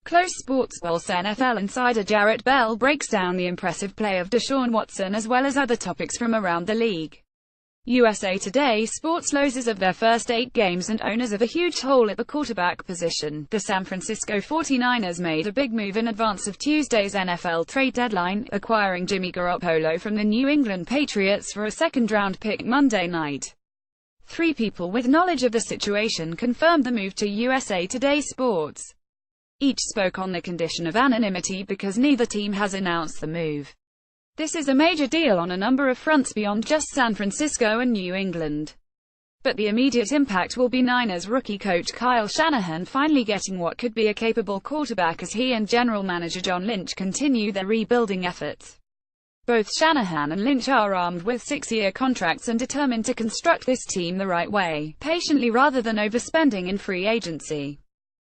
Close Sports Pulse NFL insider Jarrett Bell breaks down the impressive play of Deshaun Watson as well as other topics from around the league. USA Today Sports losers of their first 8 games and owners of a huge hole at the quarterback position. The San Francisco 49ers made a big move in advance of Tuesday's NFL trade deadline, acquiring Jimmy Garoppolo from the New England Patriots for a second-round pick Monday night. 3 people with knowledge of the situation confirmed the move to USA Today Sports. Each spoke on the condition of anonymity because neither team has announced the move. This is a major deal on a number of fronts beyond just San Francisco and New England. But the immediate impact will be Niners rookie coach Kyle Shanahan finally getting what could be a capable quarterback as he and general manager John Lynch continue their rebuilding efforts. Both Shanahan and Lynch are armed with 6-year contracts and determined to construct this team the right way, patiently rather than overspending in free agency.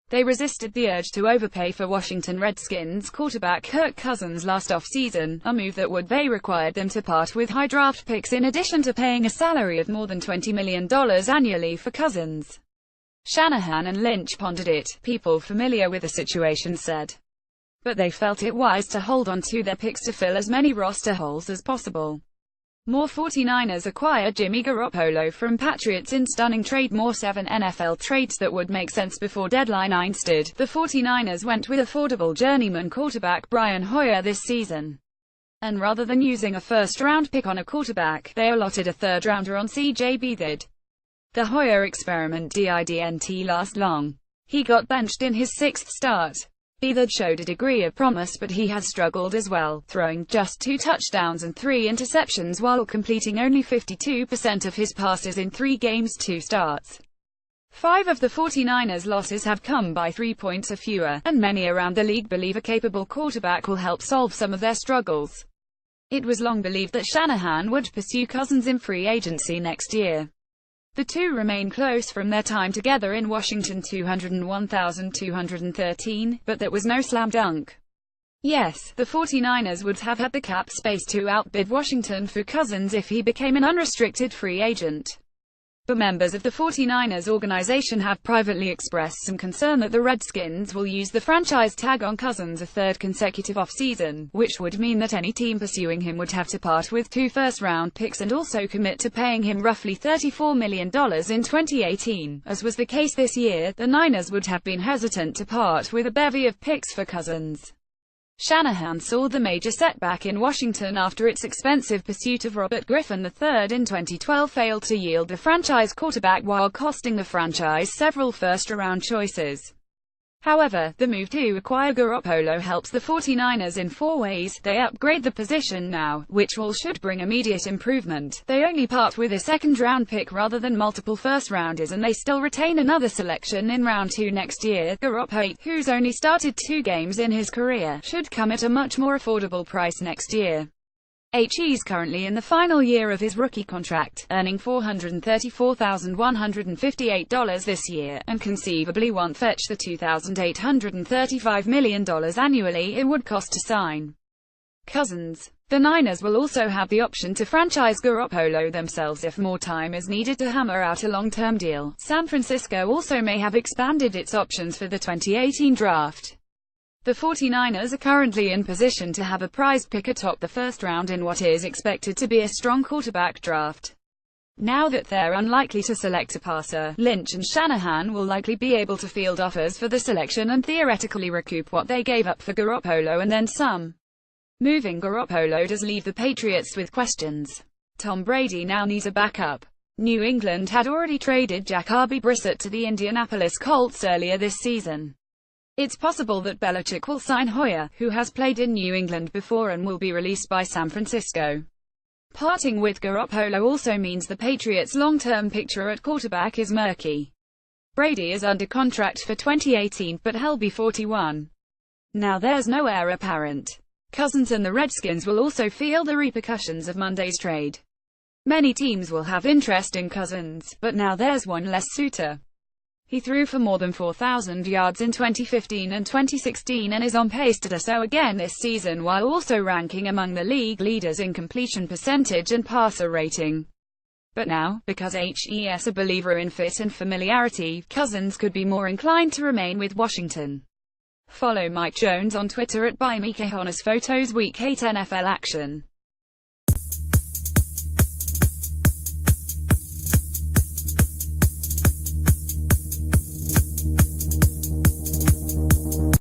They resisted the urge to overpay for Washington Redskins quarterback Kirk Cousins last offseason, a move that would required them to part with high draft picks in addition to paying a salary of more than $20 million annually for Cousins. Shanahan and Lynch pondered it, people familiar with the situation said. But they felt it wise to hold on to their picks to fill as many roster holes as possible. More 49ers acquire Jimmy Garoppolo from Patriots in stunning trade. More 7 NFL trades that would make sense before deadline. Instead, the 49ers went with affordable journeyman quarterback Brian Hoyer this season. And rather than using a first-round pick on a quarterback, they allotted a third-rounder on C.J. Beathard. The Hoyer experiment didn't last long. He got benched in his 6th start. Beathard showed a degree of promise, but he has struggled as well, throwing just 2 touchdowns and 3 interceptions while completing only 52% of his passes in 3 games, 2 starts. 5 of the 49ers' losses have come by 3 points or fewer, and many around the league believe a capable quarterback will help solve some of their struggles. It was long believed that Shanahan would pursue Cousins in free agency next year. The two remain close from their time together in Washington 201,213, but that was no slam dunk. Yes, the 49ers would have had the cap space to outbid Washington for Cousins if he became an unrestricted free agent. But members of the 49ers organization have privately expressed some concern that the Redskins will use the franchise tag on Cousins a 3rd consecutive offseason, which would mean that any team pursuing him would have to part with 2 first-round picks and also commit to paying him roughly $34 million in 2018. As was the case this year, the Niners would have been hesitant to part with a bevy of picks for Cousins. Shanahan saw the major setback in Washington after its expensive pursuit of Robert Griffin III in 2012 failed to yield the franchise quarterback while costing the franchise several first-round choices. However, the move to acquire Garoppolo helps the 49ers in 4 ways. They upgrade the position now, which should bring immediate improvement. They only part with a second-round pick rather than multiple first-rounders, and they still retain another selection in round 2 next year. Garoppolo, who's only started 2 games in his career, should come at a much more affordable price next year. He's currently in the final year of his rookie contract, earning $434,158 this year, and conceivably won't fetch the $2,835 million annually it would cost to sign Cousins. The Niners will also have the option to franchise Garoppolo themselves if more time is needed to hammer out a long-term deal. San Francisco also may have expanded its options for the 2018 draft. The 49ers are currently in position to have a prize pick atop the first round in what is expected to be a strong quarterback draft. Now that they're unlikely to select a passer, Lynch and Shanahan will likely be able to field offers for the selection and theoretically recoup what they gave up for Garoppolo and then some. Moving Garoppolo does leave the Patriots with questions. Tom Brady now needs a backup. New England had already traded Jacoby Brissett to the Indianapolis Colts earlier this season. It's possible that Belichick will sign Hoyer, who has played in New England before and will be released by San Francisco. Parting with Garoppolo also means the Patriots' long-term picture at quarterback is murky. Brady is under contract for 2018, but he'll be 41. Now there's no heir apparent. Cousins and the Redskins will also feel the repercussions of Monday's trade. Many teams will have interest in Cousins, but now there's one less suitor. He threw for more than 4,000 yards in 2015 and 2016 and is on pace to do so again this season while also ranking among the league leaders in completion percentage and passer rating. But now, because he's a believer in fit and familiarity, Cousins could be more inclined to remain with Washington. Follow Mike Jones on Twitter at @BuyMikeHonest Photos. Week 8 NFL action.